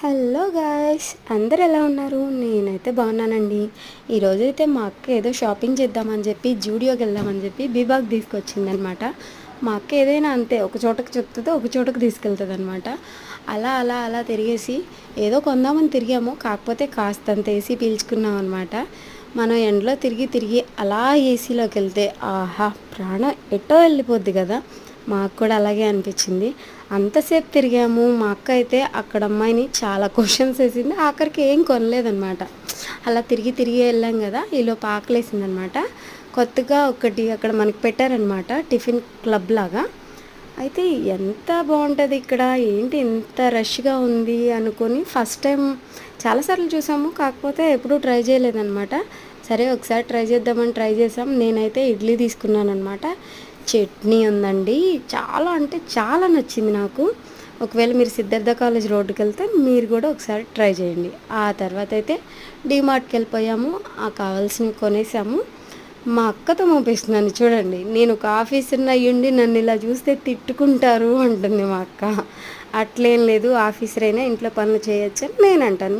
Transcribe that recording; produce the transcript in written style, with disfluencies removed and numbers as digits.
Hello guys, అందరు ఎలా ఉన్నారు? నేనైతే బాగున్నానండి. ఈరోజైతే మా అక్క ఏదో షాపింగ్ చేద్దామని చెప్పి జూడియోకి వెళ్దామని చెప్పి బీబాగ్ తీసుకొచ్చిందనమాట. మా అక్క ఏదైనా అంతే, ఒక చోటకి చెప్తుందో ఒక చోటకి తీసుకెళ్తుంది అనమాట. అలా అలా అలా తిరిగేసి ఏదో కొందామని తిరిగాము, కాకపోతే కాస్తంత ఏసీ పీల్చుకున్నాం అనమాట. మనం ఎండలో తిరిగి తిరిగి అలా ఏసీలోకి వెళ్తే ఆహా, ప్రాణం ఎటో వెళ్ళిపోద్ది కదా. మాకు కూడా అలాగే అనిపించింది. అంతసేపు తిరిగాము. మా అక్క అయితే అక్కడ అమ్మాయిని చాలా క్వశ్చన్స్ వేసింది, ఆఖరికి ఏం కొనలేదనమాట. అలా తిరిగి తిరిగి వెళ్ళాం కదా, ఈలోపు ఆకలేసిందనమాట. కొత్తగా ఒకటి అక్కడ మనకి పెట్టారనమాట, టిఫిన్ క్లబ్ లాగా. అయితే ఎంత బాగుంటుంది ఇక్కడ, ఏంటి ఇంత రష్గా ఉంది అనుకొని ఫస్ట్ టైం. చాలాసార్లు చూసాము, కాకపోతే ఎప్పుడూ ట్రై చేయలేదన్నమాట. సరే ఒకసారి ట్రై చేద్దామని ట్రై చేసాం. నేనైతే ఇడ్లీ తీసుకున్నాను అనమాట. చట్నీ ఉందండి, చాలా అంటే చాలా నచ్చింది నాకు. ఒకవేళ మీరు సిద్ధార్థ కాలేజ్ రోడ్డుకి వెళ్తే మీరు కూడా ఒకసారి ట్రై చేయండి. ఆ తర్వాత అయితే డీమార్ట్కి వెళ్ళిపోయాము, ఆ కావాల్సినవి కొనేసాము. మా అక్కతో మోపిస్తున్నాను చూడండి. నేను ఒక ఆఫీసర్ని అయ్యుండి నన్ను ఇలా చూస్తే తిట్టుకుంటారు అంటుంది మా అక్క. అట్లేం లేదు, ఆఫీసర్ అయినా ఇంట్లో పనులు చేయొచ్చు అని నేను అంటాను.